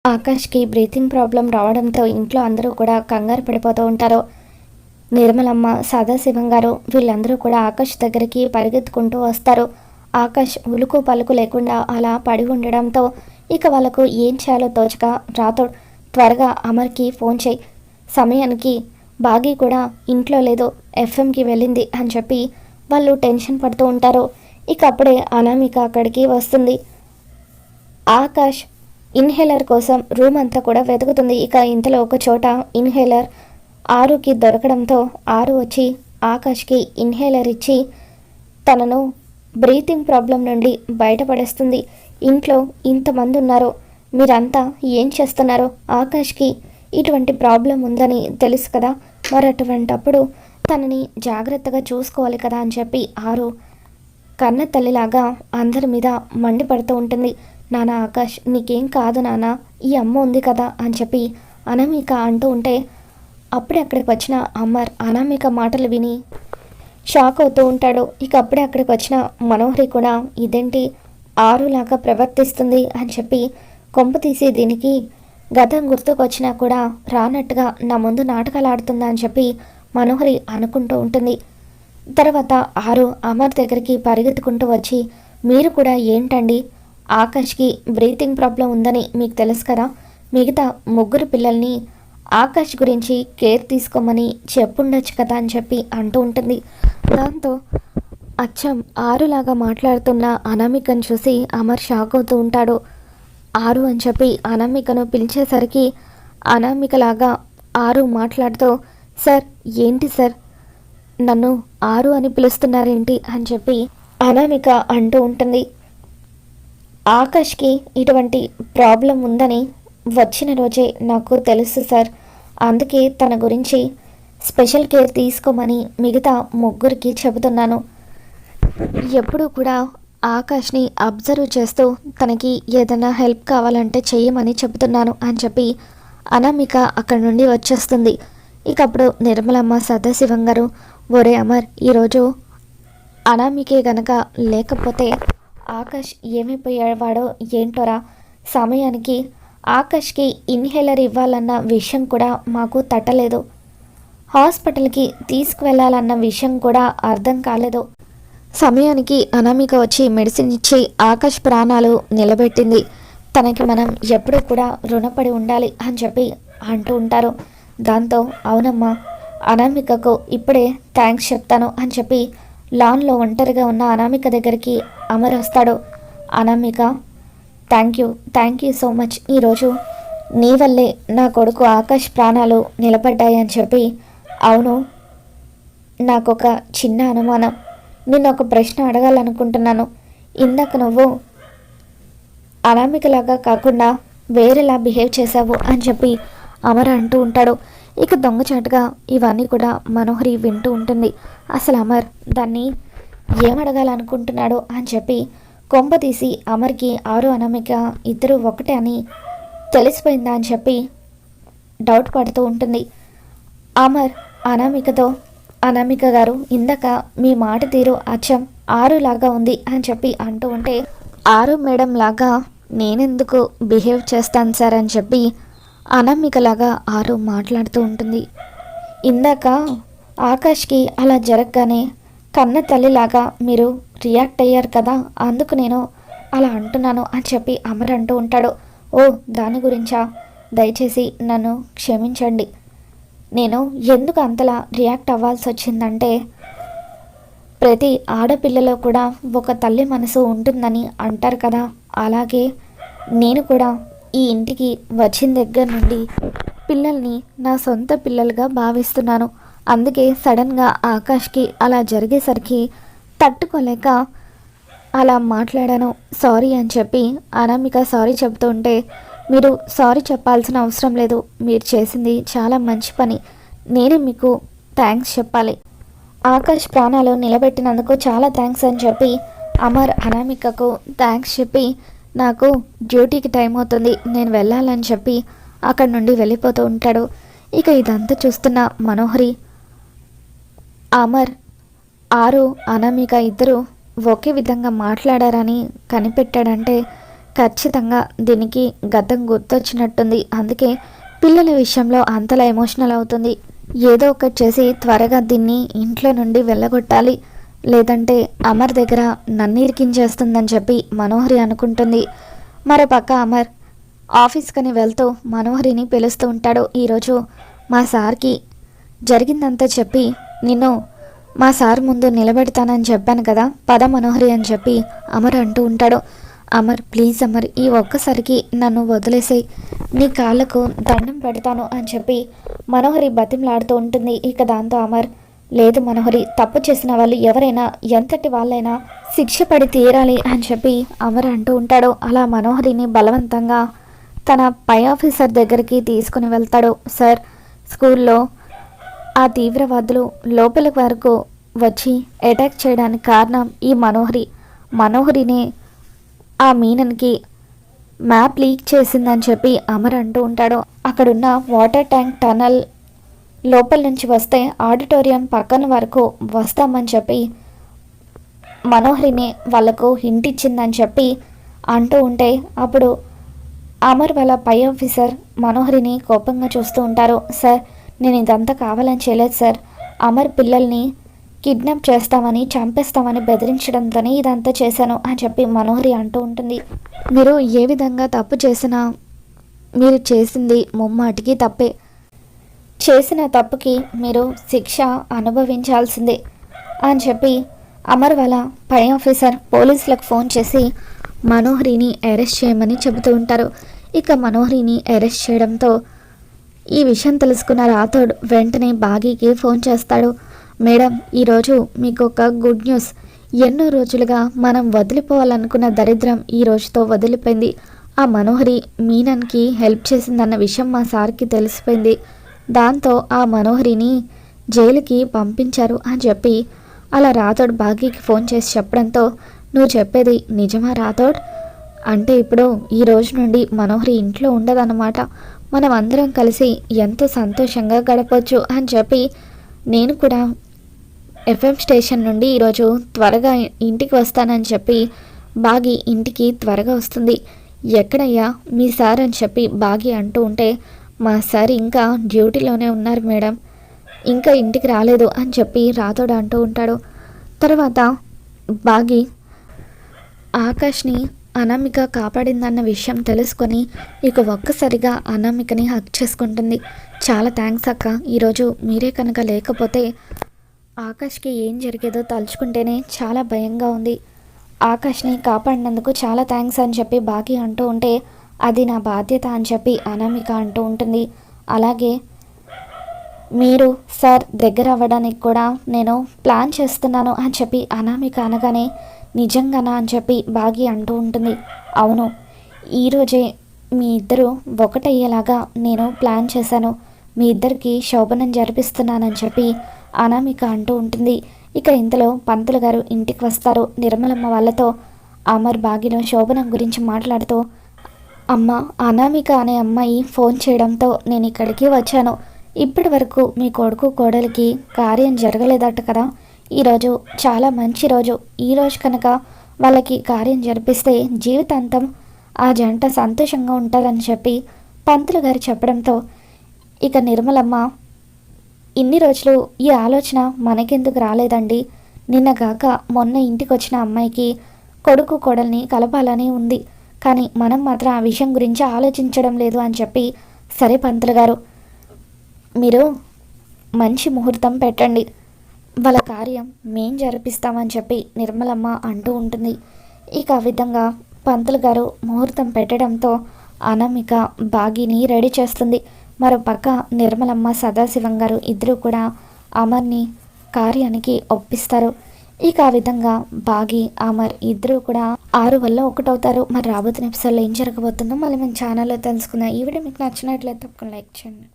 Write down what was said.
ఆకాష్కి breathing problem రావడంతో ఇంట్లో అందరూ కూడా కంగారు పడిపోతూ ఉంటారు. నిర్మలమ్మ, సదాశివం గారు వీళ్ళందరూ కూడా ఆకాష్ దగ్గరికి పరిగెత్తుకుంటూ వస్తారు. ఆకాష్ ఉలుకు పలుకు లేకుండా అలా పడి ఉండడంతో ఇక వాళ్ళకు ఏం చేయాలో తోచక, రాథోడ్ త్వరగా అమర్కి ఫోన్ చేయి, సమయానికి బాగీ కూడా ఇంట్లో లేదు, ఎఫ్ఎంకి వెళ్ళింది అని చెప్పి వాళ్ళు టెన్షన్ పడుతూ ఉంటారు. ఇక అప్పుడే అనామిక అక్కడికి వస్తుంది. ఆకాష్ ఇన్హేలర్ కోసం రూమ్ అంతా కూడా వెతుకుతుంది. ఇక ఇంతలో ఒక చోట ఇన్హేలర్ ఆరుకి దొరకడంతో ఆరు వచ్చి ఆకాష్కి ఇన్హేలర్ ఇచ్చి తనను బ్రీతింగ్ ప్రాబ్లం నుండి బయటపడేస్తుంది. ఇంట్లో ఇంతమంది ఉన్నారు, మీరంతా ఏం చేస్తున్నారు? ఆకాష్కి ఇటువంటి ప్రాబ్లం ఉందని తెలుసు కదా, మరి అటువంటప్పుడు తనని జాగ్రత్తగా చూసుకోవాలి కదా అని చెప్పి ఆరు కన్న తల్లిలాగా అందరి మీద మండిపడుతూ ఉంటుంది. నాన్న ఆకాష్, నీకేం కాదు నాన్న, ఈ అమ్మ ఉంది కదా అని చెప్పి అనామిక అంటూ ఉంటే అప్పుడే అక్కడికి వచ్చిన అమర్ అనామిక మాటలు విని షాక్ అవుతూ ఉంటాడు. ఇక అప్పుడే అక్కడికి వచ్చిన మనోహరి కూడా ఇదేంటి ఆరులాగా ప్రవర్తిస్తుంది అని చెప్పి కొంప తీసి దీనికి గతం గుర్తుకొచ్చినా కూడా రానట్టుగా నా ముందు నాటకాలు ఆడుతుందా అని చెప్పి మనోహరి అనుకుంటూ ఉంటుంది. తర్వాత ఆరు అమర్ దగ్గరికి పరిగెత్తుకుంటూ వచ్చి, మీరు కూడా ఏంటండి, ఆకాష్కి బ్రీతింగ్ ప్రాబ్లం ఉందని మీకు తెలుసు కదా, మిగతా ముగ్గురు పిల్లల్ని ఆకాష్ గురించి కేర్ తీసుకోమని చెప్పుండొచ్చు కదా అని చెప్పి అంటూ ఉంటుంది. దాంతో అచ్చం ఆరులాగా మాట్లాడుతున్న అనామికను చూసి అమర్ షాక్ అవుతూ ఉంటాడు. ఆరు అని చెప్పి అనామికను పిలిచేసరికి అనామికలాగా ఆరు మాట్లాడుతూ, సార్ ఏంటి సార్ నన్ను ఆరు అని పిలుస్తున్నారేంటి అని చెప్పి అనామిక అంటూ ఉంటుంది. ఆకాష్కి ఇటువంటి ప్రాబ్లం ఉందని వచ్చిన రోజే నాకు తెలుసు సార్, అందుకే తన గురించి స్పెషల్ కేర్ తీసుకోమని మిగతా ముగ్గురికి చెబుతున్నాను. ఎప్పుడూ కూడా ఆకాష్ని అబ్జర్వ్ చేస్తూ తనకి ఏదైనా హెల్ప్ కావాలంటే చెయ్యమని చెబుతున్నాను అని చెప్పి అనామిక అక్కడి నుండి వచ్చేస్తుంది. ఇక అప్పుడు నిర్మలమ్మ, సదాశివం గారు, ఒరే అమర్, ఈరోజు అనామికే గనక లేకపోతే ఆకాష్ ఏమైపోయేవాడో ఏంటోరా, సమయానికి ఆకాష్కి ఇన్హేలర్ ఇవ్వాలన్న విషయం కూడా మాకు తట్టలేదు, హాస్పిటల్కి తీసుకువెళ్ళాలన్న విషయం కూడా అర్థం కాలేదు, సమయానికి అనామిక వచ్చి మెడిసిన్ ఇచ్చి ఆకాష్ ప్రాణాలు నిలబెట్టింది, తనకి మనం ఎప్పుడూ కూడా రుణపడి ఉండాలి అని చెప్పి అంటూ ఉంటారు. దాంతో అవునమ్మా, అనామికకు ఇప్పుడే థ్యాంక్స్ చెప్తాను అని చెప్పి లాన్లో ఒంటరిగా ఉన్న అనామిక దగ్గరికి అమర్ వస్తాడు. Anamika, thank you so much, ఈరోజు నీ వల్లే నా కొడుకు ఆకాష్ ప్రాణాలు నిలబడ్డాయి అని చెప్పి. అవును, నాకొక చిన్న అనుమానం, నిన్ను ఒక ప్రశ్న అడగాలనుకుంటున్నాను. ఇందాక నువ్వు అనామికలాగా కాకుండా వేరేలా బిహేవ్ చేశావు అని చెప్పి అమర్ అంటూ ఉంటాడు. ఇక దొంగచాటుగా ఇవన్నీ కూడా మనోహరి వింటూ ఉంటుంది. అసలు అమర్ దాన్ని ఏమడగాలనుకుంటున్నాడో అని చెప్పి కొంప తీసి అమర్కి ఆరు అనామిక ఇద్దరు ఒకటే అని తెలిసిపోయిందా అని చెప్పి డౌట్ పడుతూ ఉంటుంది. అమర్ అనామికతో, అనామిక గారు, ఇందాక మీ మాట తీరు అచ్చం ఆరులాగా ఉంది అని చెప్పి అంటూ ఉంటే, ఆరు మేడం లాగా నేనెందుకు బిహేవ్ చేస్తాను సార్ అని చెప్పి అనామికలాగా ఆరు మాట్లాడుతూ ఉంటుంది. ఇందాక ఆకాష్కి అలా జరగగానే కన్న తల్లిలాగా మీరు రియాక్ట్ అయ్యారు కదా, అందుకు నేను అలా అంటున్నాను అని చెప్పి అమర్ అంటూ ఉంటాడు. ఓ, దాని గురించా, దయచేసి నన్ను క్షమించండి, నేను ఎందుకు అంతలా రియాక్ట్ అవ్వాల్సి వచ్చిందంటే, ప్రతి ఆడపిల్లలో కూడా ఒక తల్లి మనసు ఉంటుందని అంటారు కదా, అలాగే నేను కూడా ఈ ఇంటికి వచ్చిన దగ్గర నుండి పిల్లల్ని నా సొంత పిల్లలుగా భావిస్తున్నాను, అందుకే సడన్గా ఆకాష్కి అలా జరిగేసరికి తట్టుకోలేక అలా మాట్లాడాను, సారీ అని చెప్పి అనామిక సారీ చెబుతూ ఉంటే, మీరు సారీ చెప్పాల్సిన అవసరం లేదు, మీరు చేసింది చాలా మంచి పని, నేనే మీకు థ్యాంక్స్ చెప్పాలి, ఆకాష్ ప్రాణాలు నిలబెట్టినందుకు చాలా థ్యాంక్స్ అని చెప్పి అమర్ అనామికకు థ్యాంక్స్ చెప్పి, నాకు డ్యూటీకి టైం అవుతుంది, నేను వెళ్ళాలని చెప్పి అక్కడి నుండి వెళ్ళిపోతూ ఉంటాడు. ఇక ఇదంతా చూస్తున్న మనోహరి, అమర్, ఆరు, అనామిక ఇద్దరు ఒకే విధంగా మాట్లాడారని కనిపెట్టాడంటే ఖచ్చితంగా దీనికి గతం గుర్తొచ్చినట్టుంది. అందుకే పిల్లల విషయంలో అంతలా ఎమోషనల్ అవుతుంది. ఏదో ఒకటి చేసి త్వరగా దీన్ని ఇంట్లో నుండి వెళ్ళగొట్టాలి, లేదంటే అమర్ దగ్గర నన్ను ఇరికించేస్తుందని చెప్పి మనోహరి అనుకుంటుంది. మరోపక్క అమర్ ఆఫీస్కని వెళ్తూ మనోహరిని పిలుస్తూ ఉంటాడు. ఈరోజు మా సార్కి జరిగిందంతా చెప్పి నిన్ను మా సార్ ముందు నిలబెడతానని చెప్పాను కదా, పద మనోహరి అని చెప్పి అమర్ అంటూ ఉంటాడు. అమర్ ప్లీజ్ అమర్, ఈ ఒక్కసారికి నన్ను వదిలేసేయి, నీ కాళ్ళకు దండం పెడతాను అని చెప్పి మనోహరి బతిమలాడుతూ ఉంటుంది. ఇక దాంతో అమర్ లేదు మనోహరి, తప్పు చేసిన వాళ్ళు ఎవరైనా ఎంతటి వాళ్ళైనా శిక్ష పడి తీరాలి అని చెప్పి అమర్ అంటూ ఉంటాడు. అలా మనోహరిని బలవంతంగా తన పై ఆఫీసర్ దగ్గరికి తీసుకుని వెళ్తాడు. సార్, స్కూల్లో ఆ తీవ్రవాదులు లోపల వరకు వచ్చి అటాక్ చేయడానికి కారణం ఈ మనోహరిని ఆ మీనన్కి మ్యాప్ లీక్ చేసిందని చెప్పి అమర్ అంటూ ఉంటాడు. అక్కడున్న వాటర్ ట్యాంక్ టనల్ లోపల నుంచి వస్తే ఆడిటోరియం పక్కన వరకు వస్తామని చెప్పి మనోహరిని వాళ్ళకు హింట్ ఇచ్చిందని చెప్పి అంటూ ఉంటే అప్పుడు అమర్ వాళ్ళ పై ఆఫీసర్ మనోహరిని కోపంగా చూస్తూ ఉంటారు. సార్, నేను ఇదంతా కావాలని చేయలేదు సార్, అమర్ పిల్లల్ని కిడ్నాప్ చేస్తామని చంపేస్తామని బెదిరించడంతోనే ఇదంతా చేశాను అని చెప్పి మనోహరి అంటూ ఉంటుంది. మీరు ఏ విధంగా తప్పు చేసినా మీరు చేసింది ముమ్మాటికి తప్పే, చేసిన తప్పుకి మీరు శిక్ష అనుభవించాల్సిందే అని చెప్పి అమర్ వాళ్ళ పై ఆఫీసర్ పోలీసులకు ఫోన్ చేసి మనోహరిని అరెస్ట్ చేయమని చెబుతూ ఉంటారు. ఇక మనోహరిని అరెస్ట్ చేయడంతో ఈ విషయం తెలుసుకున్న రాథోడ్ వెంటనే బాగీకి ఫోన్ చేస్తాడు. మేడం, ఈరోజు మీకు ఒక గుడ్ న్యూస్, ఎన్నో రోజులుగా మనం వదిలిపోవాలనుకున్న దరిద్రం ఈ రోజుతో వదిలిపోయింది. ఆ మనోహరి మీనన్కి హెల్ప్ చేసిందన్న విషయం మా సార్కి తెలిసిపోయింది. దాంతో ఆ మనోహరిని జైలుకి పంపించారు అని చెప్పి అలా రాథోడ్ బాగీకి ఫోన్ చేసి చెప్పడంతో నువ్వు చెప్పేది నిజమా రాథోడ్? అంటే ఇప్పుడు ఈ రోజు నుండి మనోహరి ఇంట్లో ఉండదన్నమాట, మనం అందరం కలిసి ఎంతో సంతోషంగా గడపవచ్చు అని చెప్పి నేను కూడా ఎఫ్ఎం స్టేషన్ నుండి ఈరోజు త్వరగా ఇంటికి వస్తానని చెప్పి బాగి ఇంటికి త్వరగా వస్తుంది. ఎక్కడయ్యా మీ సార్ అని చెప్పి బాగి అంటూ ఉంటే మా సార్ ఇంకా డ్యూటీలోనే ఉన్నారు మేడం, ఇంకా ఇంటికి రాలేదు అని చెప్పి రాథోడ్ అంటూ ఉంటాడు. తర్వాత బాగి ఆకాష్ని అనామిక కాపాడిందన్న విషయం తెలుసుకొని ఇక ఒక్కసారిగా అనామికని హక్ చేసుకుంటుంది. చాలా థ్యాంక్స్ అక్క, ఈరోజు మీరే కనుక లేకపోతే ఆకాష్కి ఏం జరిగేదో తలుచుకుంటేనే చాలా భయంగా ఉంది, ఆకాష్ని కాపాడినందుకు చాలా థ్యాంక్స్ అని చెప్పి బాగి అంటూ ఉంటే అది నా బాధ్యత అని చెప్పి అనామిక అంటూ ఉంటుంది. అలాగే మీరు సార్ దగ్గర అవ్వడానికి కూడా నేను ప్లాన్ చేస్తున్నాను అని చెప్పి అనామిక అనగానే నిజంగానా అని చెప్పి బాగి అంటూ ఉంటుంది. అవును, ఈరోజే మీ ఇద్దరు ఒకటయ్యేలాగా నేను ప్లాన్ చేశాను, మీ ఇద్దరికి శోభనం జరిపిస్తున్నానని చెప్పి అనామిక అంటూ ఉంటుంది. ఇక ఇంతలో పంతులు గారు ఇంటికి వస్తారు. నిర్మలమ్మ వాళ్ళతో అమర్ బాగిలో శోభనం గురించి మాట్లాడుతూ అమ్మ, అనామిక అనే అమ్మాయి ఫోన్ చేయడంతో నేను ఇక్కడికి వచ్చాను, ఇప్పటి వరకు మీ కొడుకు కోడలికి కార్యం జరగలేదట కదా, ఈరోజు చాలా మంచి రోజు, ఈరోజు కనుక వాళ్ళకి కార్యం జరిపిస్తే జీవితాంతం ఆ జంట సంతోషంగా ఉంటారని చెప్పి పంతులు గారు చెప్పడంతో ఇక నిర్మలమ్మ ఇన్ని రోజులు ఈ ఆలోచన మనకెందుకు రాలేదండి, నిన్నగాక మొన్న ఇంటికి వచ్చిన అమ్మాయికి కొడుకు కోడల్ని కలపాలని ఉంది, కానీ మనం మాత్రం ఆ విషయం గురించి ఆలోచించడం లేదు అని చెప్పి సరే పంతులు గారు, మీరు మంచి ముహూర్తం పెట్టండి, వాళ్ళ కార్యం మేం జరిపిస్తామని చెప్పి నిర్మలమ్మ అంటూ ఉంటుంది. ఇక ఆ విధంగా పంతులు గారు ముహూర్తం పెట్టడంతో అనామిక బాగిని రెడీ చేస్తుంది. మరోపక్క నిర్మలమ్మ సదాశివం గారు ఇద్దరు కూడా అమర్ని కార్యానికి ఒప్పిస్తారు. ఇక ఆ విధంగా బాగి అమర్ ఇద్దరు కూడా 6 వల్ల ఒకటవుతారు. మరి రాబోతున్న ఎపిసోడ్లో ఏం జరగబోతుందో మళ్ళీ మన ఛానల్లో తెలుసుకుందాం. ఈ వీడియో మీకు నచ్చినట్లయితే తప్పకుండా లైక్ చేయండి.